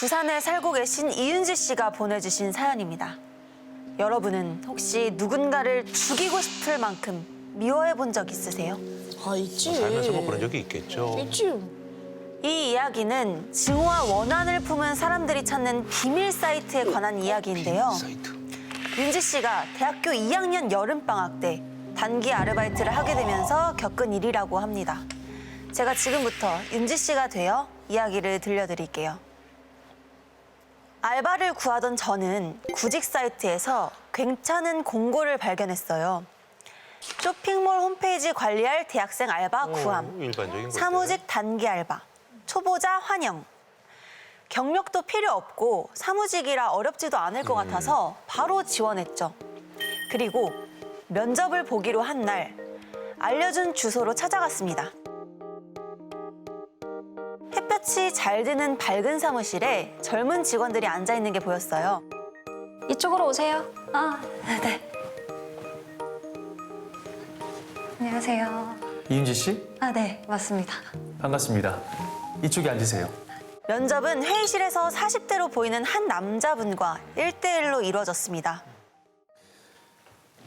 부산에 살고 계신 이윤지 씨가 보내주신 사연입니다. 여러분은 혹시 누군가를 죽이고 싶을 만큼 미워해 본 적 있으세요? 아, 있지. 살면서 뭐 그런 적이 있겠죠. 있지. 이 이야기는 증오와 원한을 품은 사람들이 찾는 비밀 사이트에 관한 이야기인데요. 사이트. 윤지 씨가 대학교 2학년 여름방학 때 단기 아르바이트를 하게 되면서 겪은 일이라고 합니다. 제가 지금부터 윤지 씨가 되어 이야기를 들려드릴게요. 알바를 구하던 저는 구직 사이트에서 괜찮은 공고를 발견했어요. 쇼핑몰 홈페이지 관리할 대학생 알바 구함, 일반적인 거죠. 사무직 단기 알바, 초보자 환영. 경력도 필요 없고 사무직이라 어렵지도 않을 것 같아서 바로 지원했죠. 그리고 면접을 보기로 한 날 알려준 주소로 찾아갔습니다. 햇볕이 잘 드는 밝은 사무실에 젊은 직원들이 앉아 있는 게 보였어요. 이쪽으로 오세요. 아, 네. 안녕하세요. 이윤지 씨? 아, 네, 맞습니다. 반갑습니다. 이쪽에 앉으세요. 면접은 회의실에서 40대로 보이는 한 남자분과 1대1로 이루어졌습니다.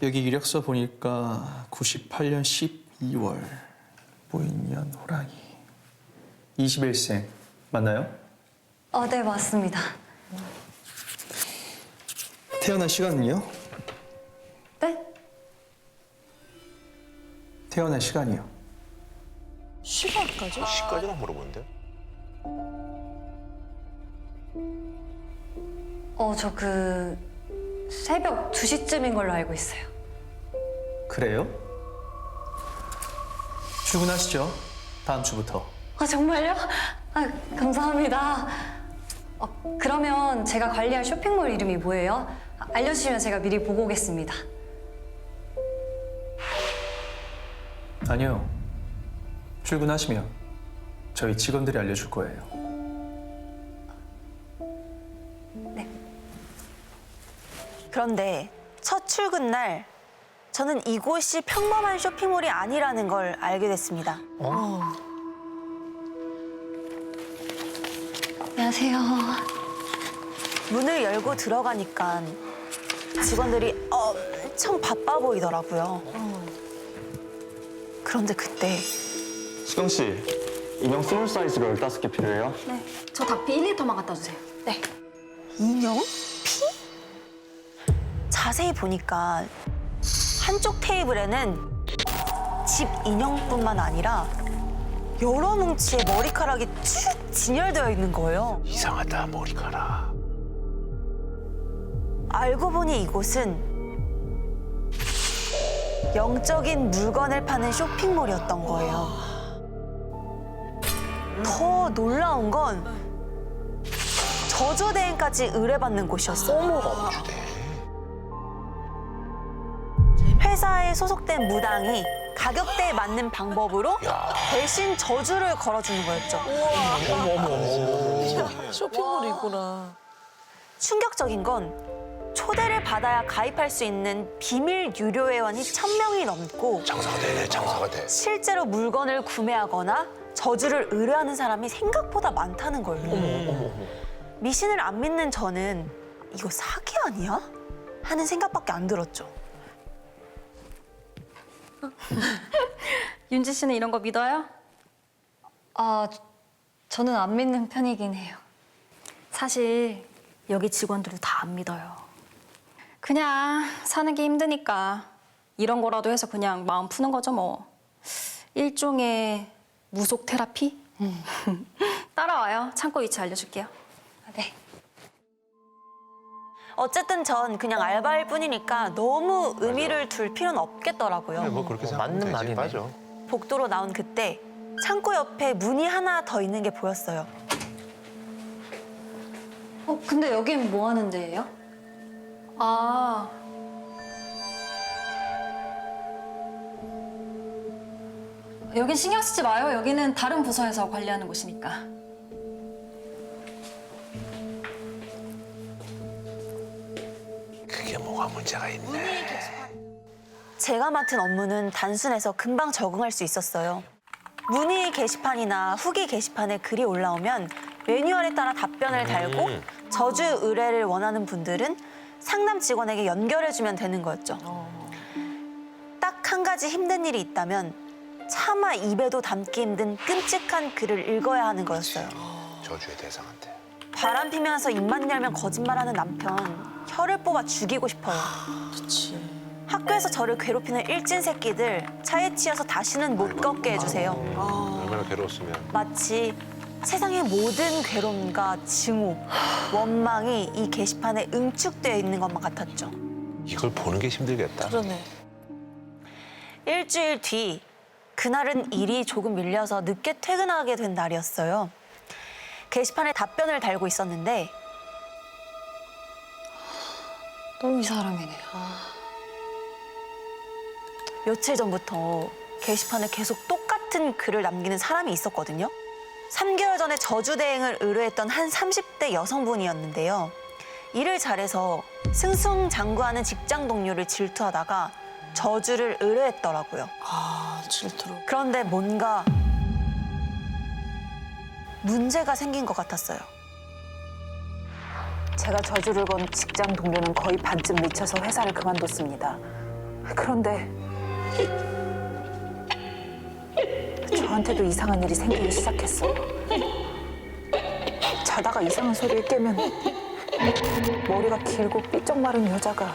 여기 이력서 보니까 98년 12월 보인년 호랑이 21생 맞나요? 네, 맞습니다. 태어난 시간은요? 네? 태어난 시간이요. 시간까지? 시까지는 물어보는데. 저 새벽 2시쯤인 걸로 알고 있어요. 그래요? 출근하시죠. 다음 주부터. 아, 정말요? 아, 감사합니다. 그러면 제가 관리할 쇼핑몰 이름이 뭐예요? 알려주시면 제가 미리 보고 오겠습니다. 아니요. 출근하시면 저희 직원들이 알려줄 거예요. 그런데 첫 출근 날 저는 이곳이 평범한 쇼핑몰이 아니라는 걸 알게 됐습니다. 안녕하세요. 문을 열고 들어가니까 직원들이 엄청 바빠 보이더라고요. 그런데 그때 수경 씨, 인형 스몰 사이즈로 15개 필요해요? 네, 저 닭피 1리터만 갖다 주세요. 네. 인형? 피? 자세히 보니까 한쪽 테이블에는 집 인형뿐만 아니라 여러 뭉치의 머리카락이 쭉 진열되어 있는 거예요. 이상하다 머리카락. 알고 보니 이곳은 영적인 물건을 파는 쇼핑몰이었던 거예요. 더 놀라운 건 저조대행까지 의뢰받는 곳이었어요. 회사에 소속된 무당이 가격대에 맞는 방법으로 대신 저주를 걸어주는 거였죠. 쇼핑몰이 있구나. 충격적인 건 초대를 받아야 가입할 수 있는 비밀 유료 회원이 1000명이 넘고 장사가 되네, 장사가 돼. 실제로 물건을 구매하거나 저주를 의뢰하는 사람이 생각보다 많다는 걸요. 미신을 안 믿는 저는 이거 사기 아니야? 하는 생각밖에 안 들었죠. 윤지 씨는 이런 거 믿어요? 저는 안 믿는 편이긴 해요. 사실 여기 직원들도 다 안 믿어요. 그냥 사는 게 힘드니까 이런 거라도 해서 그냥 마음 푸는 거죠 뭐. 일종의 무속 테라피? 따라와요. 창고 위치 알려줄게요. 네. 어쨌든 전 그냥 알바일 뿐이니까 너무 의미를 둘 필요는 없겠더라고요. 뭐 그렇게 생각하면 맞는 되지. 말이네. 맞아. 복도로 나온 그때 창고 옆에 문이 하나 더 있는 게 보였어요. 근데 여긴 뭐 하는 데예요? 여긴 신경 쓰지 마요. 여기는 다른 부서에서 관리하는 곳이니까. 그게 뭐가 문제가 있네. 제가 맡은 업무는 단순해서 금방 적응할 수 있었어요. 문의 게시판이나 후기 게시판에 글이 올라오면 매뉴얼에 따라 답변을 달고 저주 의뢰를 원하는 분들은 상담 직원에게 연결해주면 되는 거였죠. 딱 한 가지 힘든 일이 있다면 차마 입에도 담기 힘든 끔찍한 글을 읽어야 하는 거였어요. 저주의 대상한테. 바람 피면서 입만 열면 거짓말하는 남편, 혀를 뽑아 죽이고 싶어요. 그치. 학교에서 저를 괴롭히는 일진 새끼들, 차에 치여서 다시는 못 걷게 해주세요. 얼마나 괴로웠으면. 마치 세상의 모든 괴로움과 증오, 원망이 이 게시판에 응축되어 있는 것만 같았죠. 이걸 보는 게 힘들겠다. 그러네. 일주일 뒤, 그날은 일이 조금 밀려서 늦게 퇴근하게 된 날이었어요. 게시판에 답변을 달고 있었는데 또 이 사람이네. 며칠 전부터 게시판에 계속 똑같은 글을 남기는 사람이 있었거든요. 3개월 전에 저주대행을 의뢰했던 한 30대 여성분이었는데요. 일을 잘해서 승승장구하는 직장 동료를 질투하다가 저주를 의뢰했더라고요. 아, 질투로. 그런데 뭔가 문제가 생긴 것 같았어요. 제가 저주를 건 직장 동료는 거의 반쯤 미쳐서 회사를 그만뒀습니다. 그런데 저한테도 이상한 일이 생기기 시작했어요. 자다가 이상한 소리를 깨면 머리가 길고 삐쩍 마른 여자가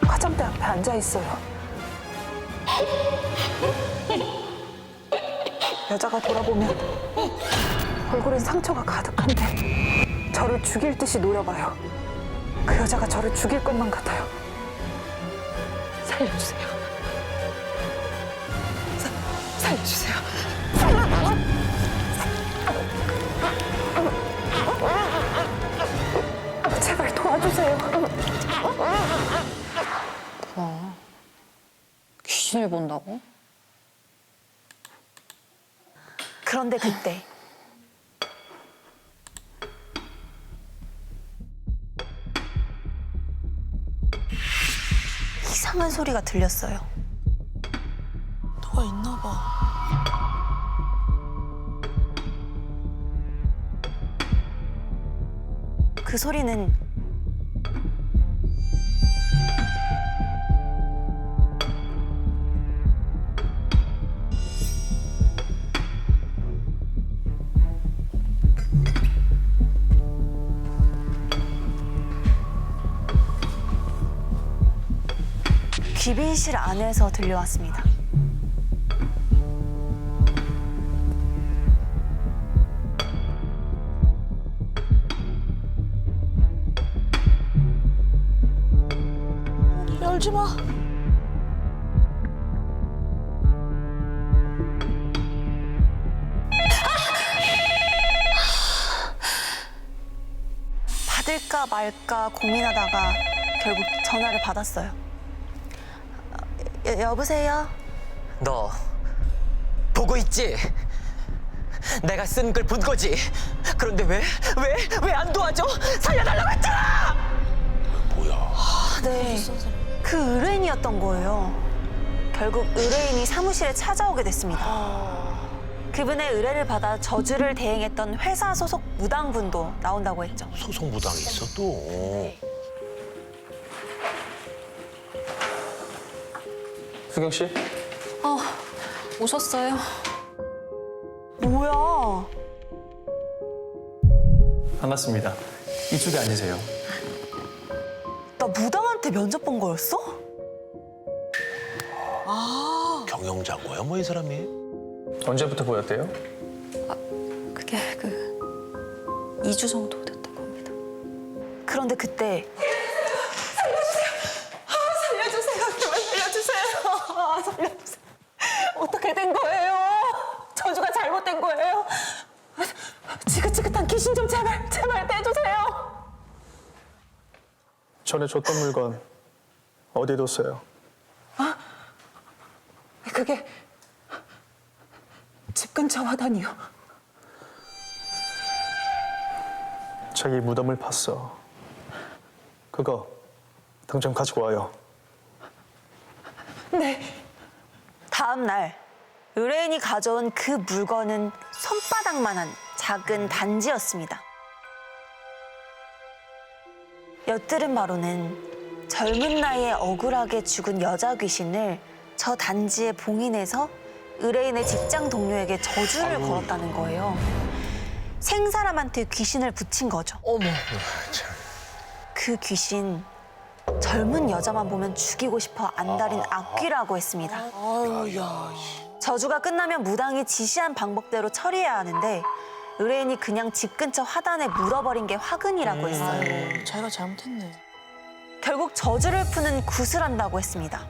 화장대 앞에 앉아 있어요. 여자가 돌아보면 얼굴엔 상처가 가득한데 저를 죽일 듯이 노려봐요. 그 여자가 저를 죽일 것만 같아요. 살려주세요. 살려주세요. 제발 도와주세요. 귀신을 본다고? 그런데 그때 이상한 소리가 들렸어요. 누가 있나 봐. 그 소리는 귀빈실 안에서 들려왔습니다. 열지 마. 받을까 말까 고민하다가 결국 전화를 받았어요. 여보세요? 너 보고 있지? 내가 쓴 글 본 거지? 그런데 왜 안 도와줘? 살려달라고 했잖아! 뭐야? 네, 그 의뢰인이었던 거예요. 결국 의뢰인이 사무실에 찾아오게 됐습니다. 그분의 의뢰를 받아 저주를 대행했던 회사 소속 무당분도 나온다고 했죠. 소송 무당이 있어 또. 수경 씨, 오셨어요? 뭐야? 반갑습니다. 이쪽에 앉으세요. 나 무당한테 면접 본 거였어? 경영장고야 뭐 이 사람이? 언제부터 보였대요? 그게 2주 정도 됐다고 합니다. 그런데 그때 어떻게 된 거예요? 저주가 잘못된 거예요? 지긋지긋한 귀신 좀 제발 떼주세요. 전에 줬던 물건 어디에 뒀어요? 그게 집 근처 화단이요. 자기 무덤을 팠어. 그거 당장 가지고 와요. 네. 다음 날 의뢰인이 가져온 그 물건은 손바닥만한 작은 단지였습니다. 엿들은 바로는 젊은 나이에 억울하게 죽은 여자 귀신을 저 단지에 봉인해서 의뢰인의 직장 동료에게 저주를 걸었다는 거예요. 생사람한테 귀신을 붙인 거죠. 어머. 그 귀신 젊은 여자만 보면 죽이고 싶어 안달인 악귀라고 했습니다. 아유, 야. 저주가 끝나면 무당이 지시한 방법대로 처리해야 하는데 의뢰인이 그냥 집 근처 화단에 물어버린 게 화근이라고 했어요. 아유, 자기가 잘못했네. 결국 저주를 푸는 굿을 한다고 했습니다.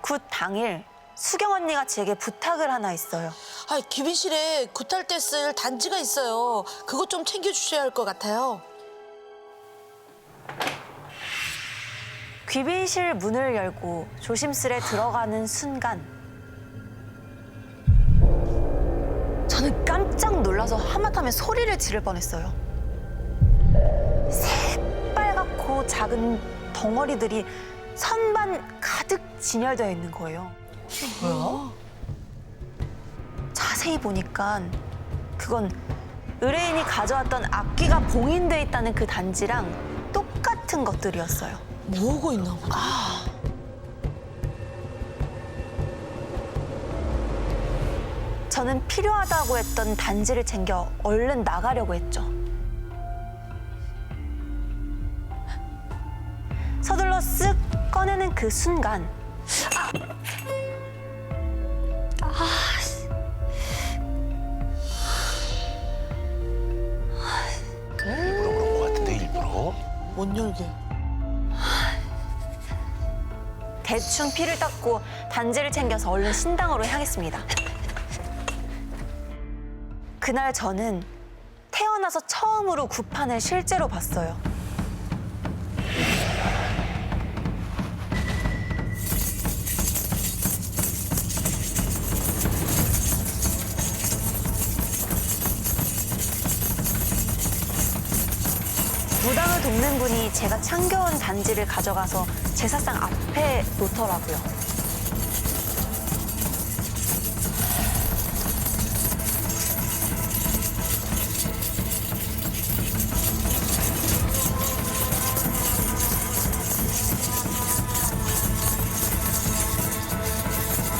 굿 당일 수경 언니가 제게 부탁을 하나 했어요. 아, 귀빈실에 굿할 때 쓸 단지가 있어요. 그거 좀 챙겨주셔야 할 것 같아요. 귀빈실 문을 열고 조심스레 들어가는 순간 저는 깜짝 놀라서 하마터면 소리를 지를 뻔했어요. 새빨갛고 작은 덩어리들이 선반 가득 진열되어 있는 거예요. 뭐야? 자세히 보니까 그건 의뢰인이 가져왔던 악기가 봉인돼 있다는 그 단지랑 똑같은 것들이었어요. 뭐하고 있나 보다. 저는 필요하다고 했던 단지를 챙겨 얼른 나가려고 했죠. 서둘러 쓱 꺼내는 그 순간 일부러 그런 것 같은데 일부러? 못 열게. 대충 피를 닦고 단지를 챙겨서 얼른 신당으로 향했습니다. 그날 저는 태어나서 처음으로 구판을 실제로 봤어요. 무당을 돕는 분이 제가 챙겨온 단지를 가져가서 제사상 앞에 놓더라고요.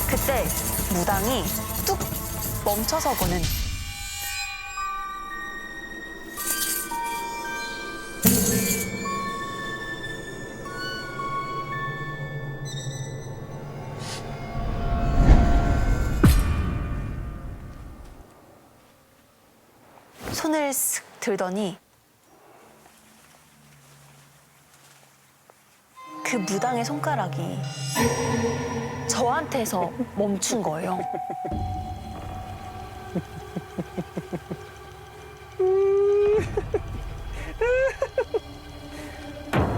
그때 무당이 뚝 멈춰서고는 손을 쓱 들더니 그 무당의 손가락이 저한테서 멈춘 거예요.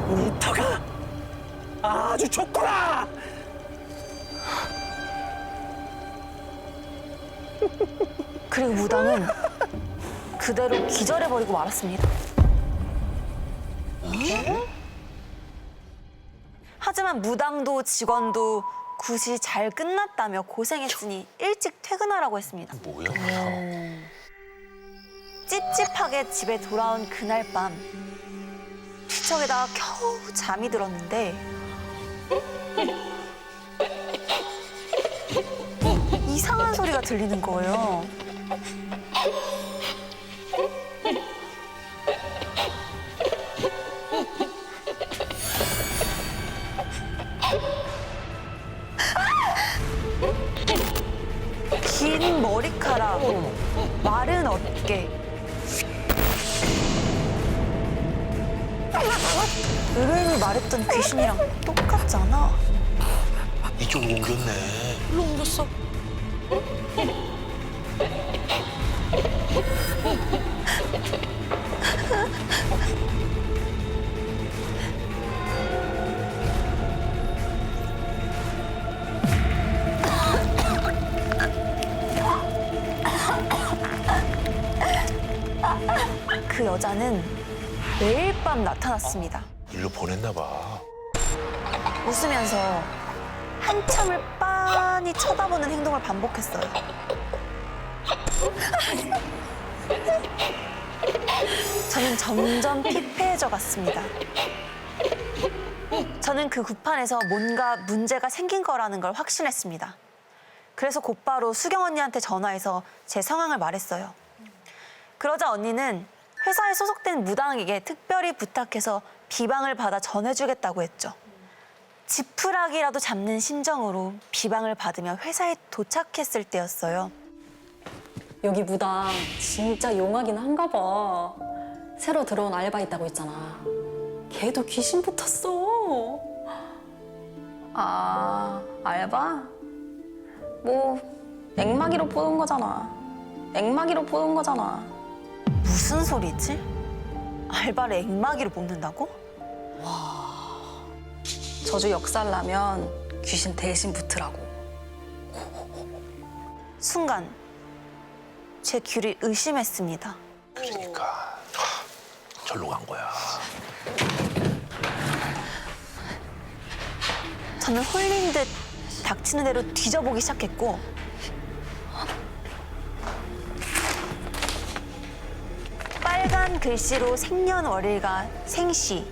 울터가 아주 좋구나. 그리고 무당은 그대로 기절해버리고 말았습니다. 하지만 무당도 직원도 굿이 잘 끝났다며 고생했으니 일찍 퇴근하라고 했습니다. 뭐야? 찝찝하게 집에 돌아온 그날 밤 뒤척에다가 겨우 잠이 들었는데 이상한 소리가 들리는 거예요. 긴 머리카락, 마른 어깨. 의뢰인이 말했던 귀신이랑 똑같잖아. 이쪽으로 옮겼네. 일로 옮겼어. 그 여자는 매일 밤 나타났습니다. 일로 보냈나 봐. 웃으면서 한참을 빤히 쳐다보는 행동을 반복했어요. 저는 점점 피폐해져 갔습니다. 저는 그 굿판에서 뭔가 문제가 생긴 거라는 걸 확신했습니다. 그래서 곧바로 수경 언니한테 전화해서 제 상황을 말했어요. 그러자 언니는 회사에 소속된 무당에게 특별히 부탁해서 비방을 받아 전해주겠다고 했죠. 지푸라기라도 잡는 심정으로 비방을 받으며 회사에 도착했을 때였어요. 여기 무당 진짜 용하긴 한가 봐. 새로 들어온 알바 있다고 했잖아. 걔도 귀신 붙었어. 아, 알바? 뭐 액마기로 뽑은 거잖아. 액마기로 뽑은 거잖아. 무슨 소리지? 알바를 액마기로 뽑는다고? 저주 역살나면 귀신 대신 붙으라고. 순간 제 귀를 의심했습니다. 그러니까 절로 간 거야. 저는 홀린 듯 닥치는 대로 뒤져보기 시작했고 빨간 글씨로 생년월일과 생시,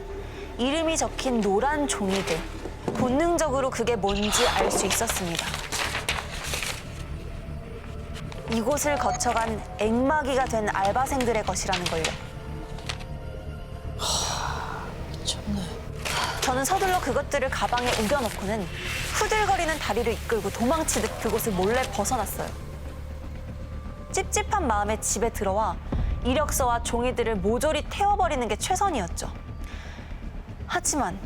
이름이 적힌 노란 종이들. 본능적으로 그게 뭔지 알 수 있었습니다. 이곳을 거쳐간 액마기가 된 알바생들의 것이라는 걸요. 미쳤네. 저는 서둘러 그것들을 가방에 우겨넣고는 후들거리는 다리를 이끌고 도망치듯 그곳을 몰래 벗어났어요. 찝찝한 마음에 집에 들어와 이력서와 종이들을 모조리 태워버리는 게 최선이었죠. 하지만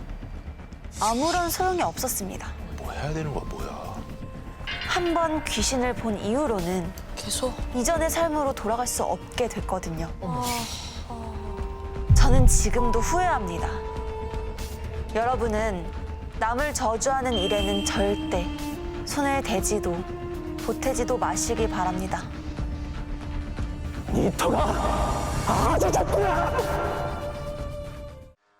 아무런 소용이 없었습니다. 뭐 해야 되는 거야, 뭐야. 한 번 귀신을 본 이후로는 계속. 이전의 삶으로 돌아갈 수 없게 됐거든요. 저는 지금도 후회합니다. 여러분은 남을 저주하는 일에는 절대 손을 대지도 보태지도 마시기 바랍니다. 이터가 아주 좋구나.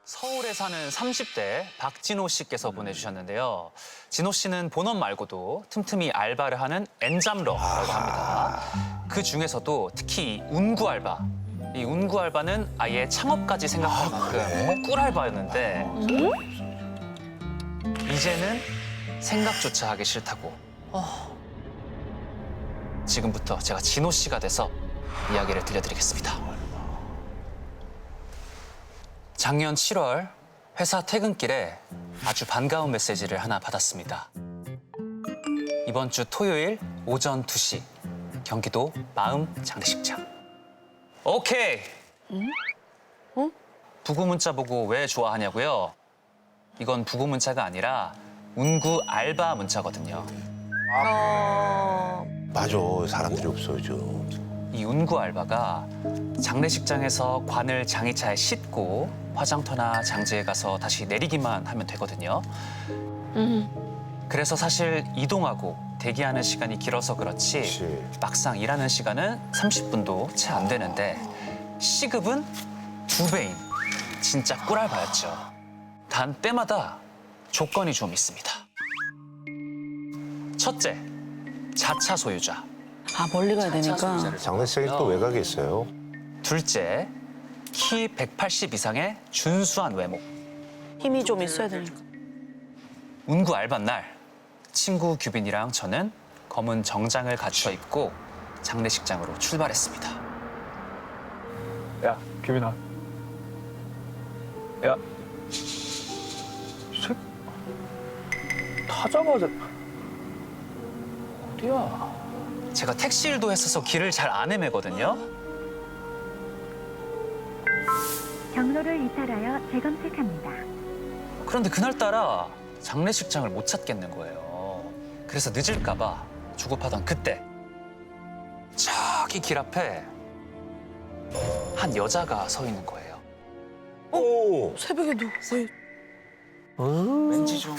서울에 사는 30대 박진호 씨께서 보내주셨는데요. 진호 씨는 본업 말고도 틈틈이 알바를 하는 엔잡러라고 합니다. 그 중에서도 특히 운구 알바. 이 운구 알바는 아예 창업까지 생각할 만큼 꿀알바였는데 이제는 생각조차 하기 싫다고. 지금부터 제가 진호 씨가 돼서 이야기를 들려드리겠습니다. 작년 7월 회사 퇴근길에 아주 반가운 메시지를 하나 받았습니다. 이번 주 토요일 오전 2시 경기도 마음 장례식장. 오케이. 부고 문자 보고 왜 좋아하냐고요? 이건 부고 문자가 아니라 운구 알바 문자거든요. 맞아, 사람들이 없어, 요즘. 이 운구 알바가 장례식장에서 관을 장의차에 싣고 화장터나 장지에 가서 다시 내리기만 하면 되거든요. 그래서 사실 이동하고 대기하는 시간이 길어서 그렇지 그치. 막상 일하는 시간은 30분도 채 안 되는데 시급은 2배인 진짜 꿀알바였죠. 단 때마다 조건이 좀 있습니다. 첫째, 자차 소유자. 아, 멀리 가야 되니까. 장례식장에 또 외곽에 있어요. 둘째, 키 180 이상의 준수한 외모. 힘이 좀 있어야 되니까. 운구 알바 날 친구 규빈이랑 저는 검은 정장을 갖춰 입고 장례식장으로 출발했습니다. 야, 규빈아. 야. 타자마자 어디야? 제가 택시 일도 했어서 길을 잘 안 헤매거든요. 경로를 이탈하여 재검색합니다. 그런데 그날따라 장례식장을 못 찾겠는 거예요. 그래서 늦을까 봐 조급하던 그때 저기 길 앞에 한 여자가 서 있는 거예요. 오! 새벽에 왜? 왠지 좀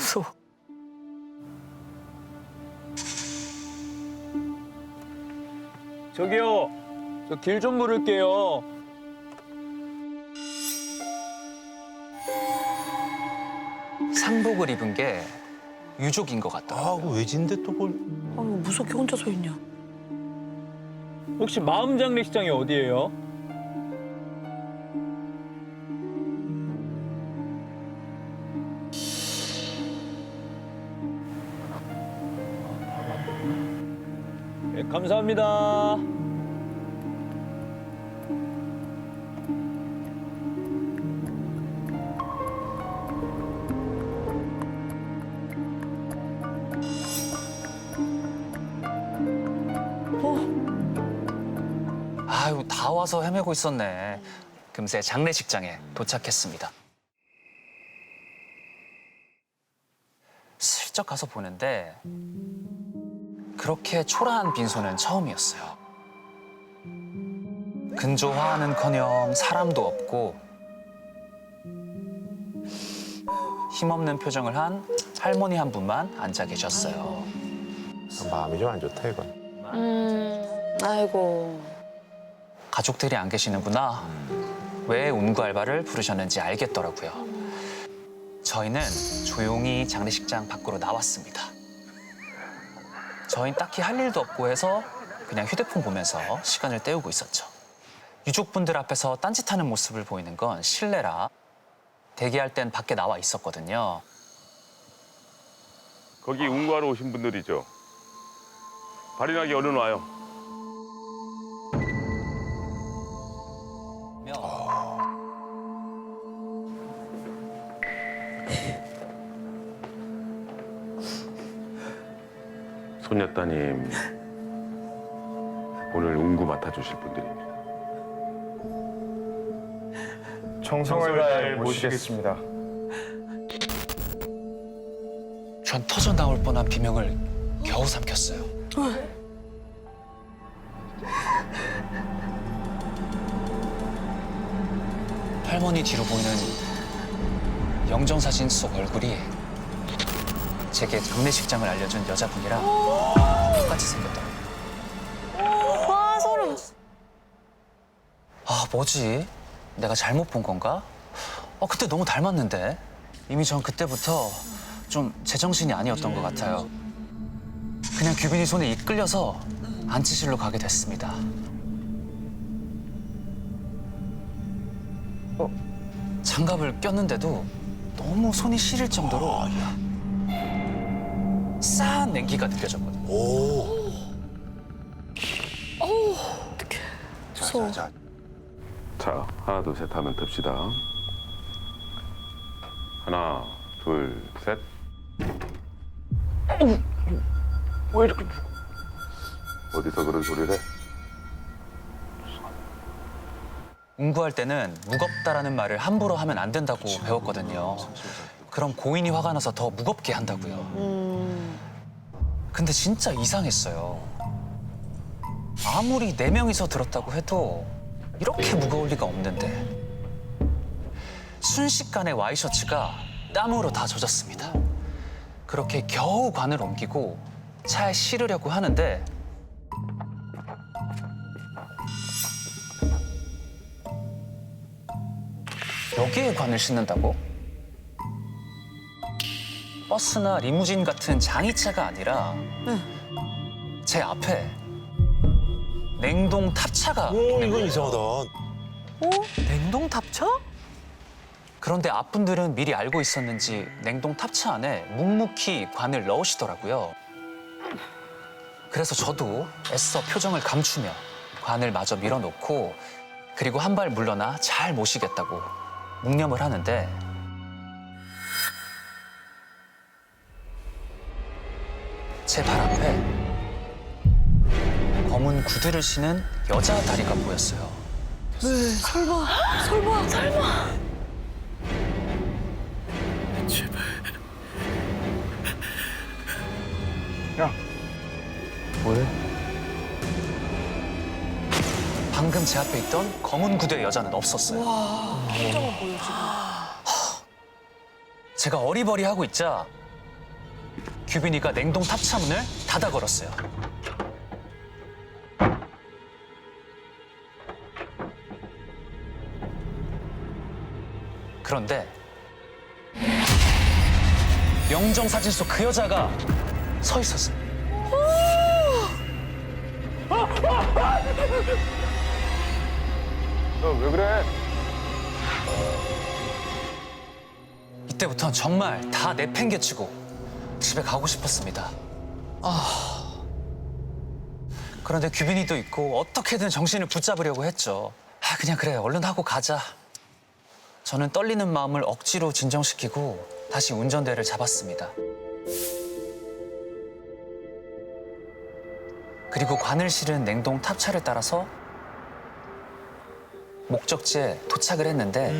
저기요. 저 길 좀 물을게요. 상복을 입은 게 유족인 것 아, 같더라고요. 그 외진데 또 뭘. 아, 무섭게 혼자 서 있냐. 혹시 마음 장례식장이 어디예요? 네, 감사합니다. 아유, 다 와서 헤매고 있었네. 금세 장례식장에 도착했습니다. 슬쩍 가서 보는데 그렇게 초라한 빈소는 처음이었어요. 근조화하는커녕 사람도 없고 힘없는 표정을 한 할머니 한 분만 앉아 계셨어요. 마음이 좀 안 좋다 이건. 아이고. 가족들이 안 계시는구나. 왜 운구 알바를 부르셨는지 알겠더라고요. 저희는 조용히 장례식장 밖으로 나왔습니다. 저희는 딱히 할 일도 없고 해서 그냥 휴대폰 보면서 시간을 때우고 있었죠. 유족분들 앞에서 딴짓하는 모습을 보이는 건 실례라 대기할 땐 밖에 나와 있었거든요. 거기 운구하러 오신 분들이죠. 발인하기 얼른 와요. 손녀따님, 오늘 운구 맡아주실 분들입니다. 정성을 다해 모시겠습니다. 전 터져 나올 뻔한 비명을 겨우 삼켰어요. 할머니 뒤로 보이는 영정사진 속 얼굴이 제게 장례식장을 알려준 여자분이랑 똑같이 생겼더라고요. 와, 소름. 아, 뭐지? 내가 잘못 본 건가? 그때 너무 닮았는데. 이미 전 그때부터 좀 제정신이 아니었던 것 같아요. 그냥 규빈이 손에 이끌려서 안치실로 가게 됐습니다. 장갑을 꼈는데도 너무 손이 시릴 정도로 싸한 냉기가 느껴졌거든요. 무서워. 자, 자, 하나, 둘, 셋 하면 듭시다. 하나, 둘, 셋. 왜 이렇게 어디서 그런 소리를 해? 운구할 때는 무겁다라는 말을 함부로 하면 안 된다고 배웠거든요. 그럼 고인이 화가 나서 더 무겁게 한다고요. 근데 진짜 이상했어요. 아무리 4명이서 들었다고 해도 이렇게 무거울 리가 없는데 순식간에 와이셔츠가 땀으로 다 젖었습니다. 그렇게 겨우 관을 옮기고 차에 실으려고 하는데 여기에 관을 싣는다고? 버스나 리무진 같은 장의차가 아니라 제 앞에 냉동 탑차가 이건 이상하다. 냉동 탑차? 그런데 앞분들은 미리 알고 있었는지 냉동 탑차 안에 묵묵히 관을 넣으시더라고요. 그래서 저도 애써 표정을 감추며 관을 마저 밀어놓고 그리고 한 발 물러나 잘 모시겠다고 묵념을 하는데 제 발 앞에 검은 구두를 신은 여자 다리가 보였어요. 설마. 뭐해? 방금 제 앞에 있던 검은 구두의 여자는 없었어요. 혼자만 보여, 지금. 제가 어리버리하고 있자 규빈이가 냉동 탑차 문을 닫아 걸었어요. 그런데 영정사진 속 그 여자가 서 있었어요. 왜 그래? 이때부터는 정말 다 내팽개치고 집에 가고 싶었습니다. 그런데 규빈이도 있고 어떻게든 정신을 붙잡으려고 했죠. 그냥 그래, 얼른 하고 가자. 저는 떨리는 마음을 억지로 진정시키고 다시 운전대를 잡았습니다. 그리고 관을 실은 냉동 탑차를 따라서 목적지에 도착을 했는데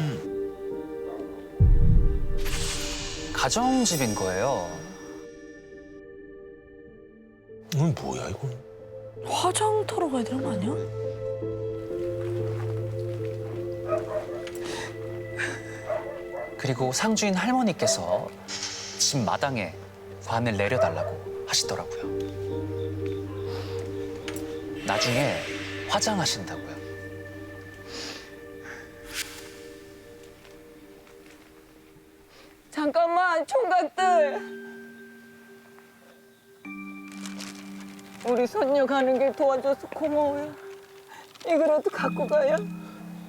가정집인 거예요. 이건 뭐야 이건? 화장터로 가야 되는 거 아니야? 그리고 상주인 할머니께서 집 마당에 관을 내려달라고 하시더라고요. 나중에 화장하신다고요. 잠깐만, 총각들. 우리 손녀 가는 길 도와줘서 고마워요. 이거라도 갖고 가요.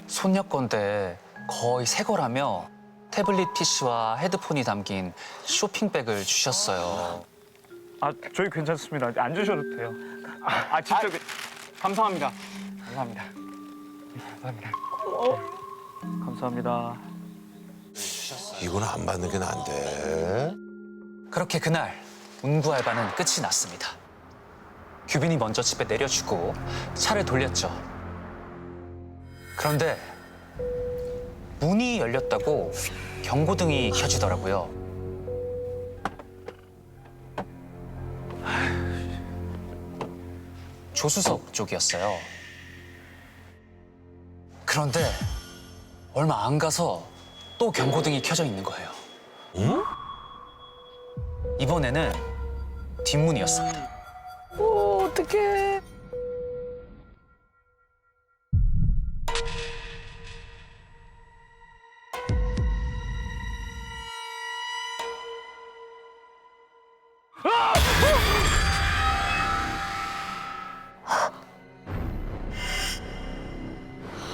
손녀 건데 거의 새 거라며 태블릿 PC와 헤드폰이 담긴 쇼핑백을 주셨어요. 아, 저희 괜찮습니다. 안 주셔도 돼요. 진짜 감사합니다. 감사합니다. 감사합니다. 감사합니다. 이건 안 받는 게 난데. 그렇게 그날 운구 알바는 끝이 났습니다. 규빈이 먼저 집에 내려주고 차를 돌렸죠. 그런데 문이 열렸다고 경고등이 켜지더라고요. 조수석 쪽이었어요. 그런데 얼마 안 가서 또 경고등이 켜져 있는 거예요. 응? 이번에는 뒷문이었습니다. 어떡해.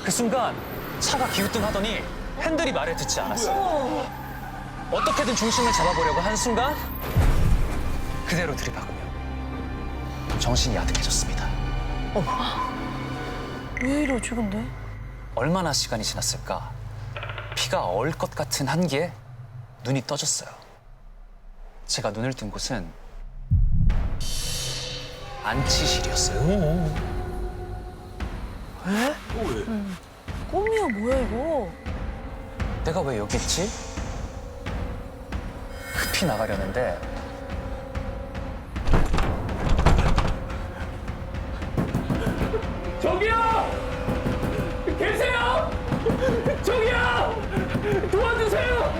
그 순간 차가 기우뚱하더니 핸들이 말을 듣지 않았어요. 어떻게든 중심을 잡아보려고 한 순간 그대로 들이박으며 정신이 아득해졌습니다. 왜 이러지 근데? 얼마나 시간이 지났을까? 피가 얼 것 같은 한기에 눈이 떠졌어요. 제가 눈을 뜬 곳은 안치실이었어요. 꿈이야 뭐야 이거? 내가 왜 여기 있지? 급히 나가려는데 저기요! 계세요! 저기요! 도와주세요!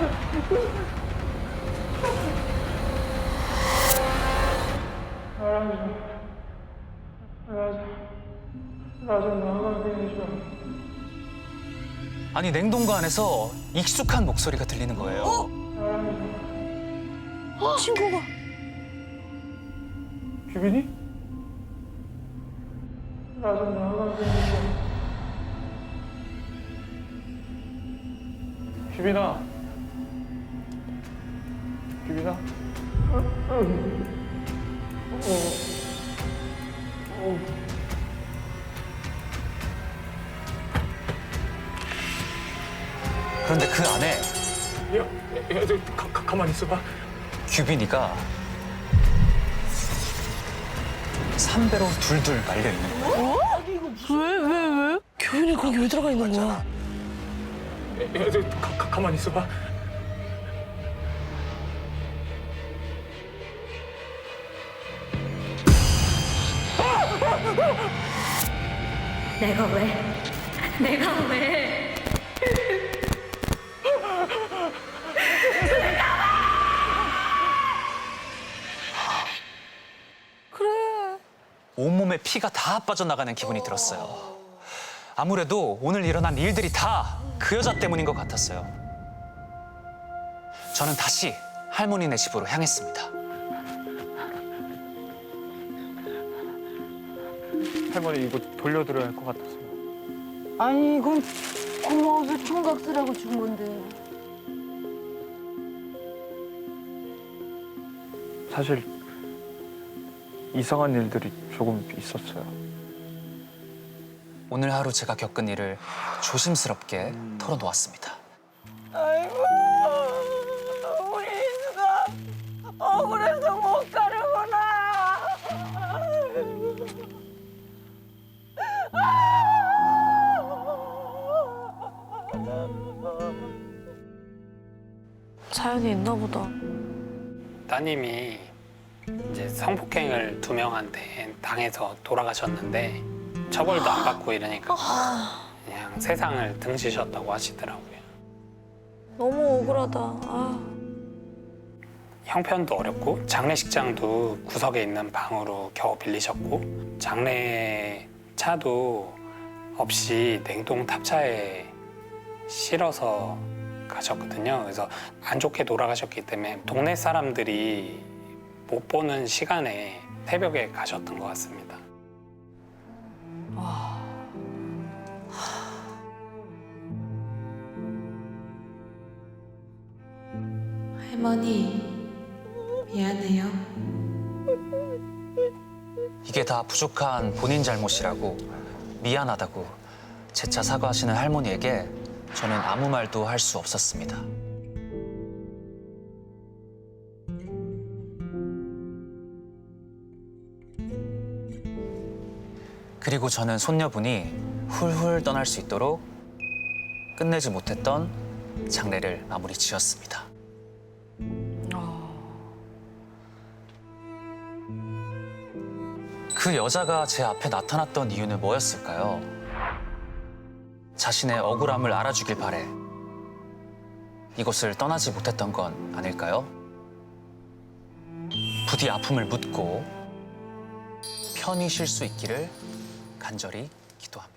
아니 냉동고 안에서 익숙한 목소리가 들리는 거예요. 친구가. 규빈이? 나 좀 나가게 해줘. 규빈아. 규빈아. 그런데 그 안에 가만히 있어봐. 규빈이가 삼배로 둘둘 말려 있는 거예요. 왜? 규빈이 거기 왜 들어가 있는 거야? 가만히 있어봐. 내가 왜? 온몸에 피가 다 빠져나가는 기분이 들었어요. 아무래도 오늘 일어난 일들이 다 그 여자 때문인 것 같았어요. 저는 다시 할머니네 집으로 향했습니다. 할머니 이거 돌려드려야 할 것 같아서요. 아니 이건 고마워서 총각 쓰라고 준 건데. 사실 이상한 일들이 조금 있었어요. 오늘 하루 제가 겪은 일을 조심스럽게 털어놓았습니다. 아이고 우리 인수가 억울해서 못 가는구나. 사연이 있나 보다. 따님이 이제 성폭행을 2명한테 당해서 돌아가셨는데 처벌도 안 받고 이러니까 그냥 세상을 등지셨다고 하시더라고요. 너무 억울하다. 아. 형편도 어렵고 장례식장도 구석에 있는 방으로 겨우 빌리셨고 장례 차도 없이 냉동 탑차에 실어서 가셨거든요. 그래서 안 좋게 돌아가셨기 때문에 동네 사람들이 못 보는 시간에 새벽에 가셨던 것 같습니다. 할머니, 미안해요. 이게 다 부족한 본인 잘못이라고 미안하다고 재차 사과하시는 할머니에게 저는 아무 말도 할 수 없었습니다. 그리고 저는 손녀분이 훌훌 떠날 수 있도록 끝내지 못했던 장례를 마무리 지었습니다. 그 여자가 제 앞에 나타났던 이유는 뭐였을까요? 자신의 억울함을 알아주길 바래 이곳을 떠나지 못했던 건 아닐까요? 부디 아픔을 묻고 편히 쉴 수 있기를 간절히 기도합니다.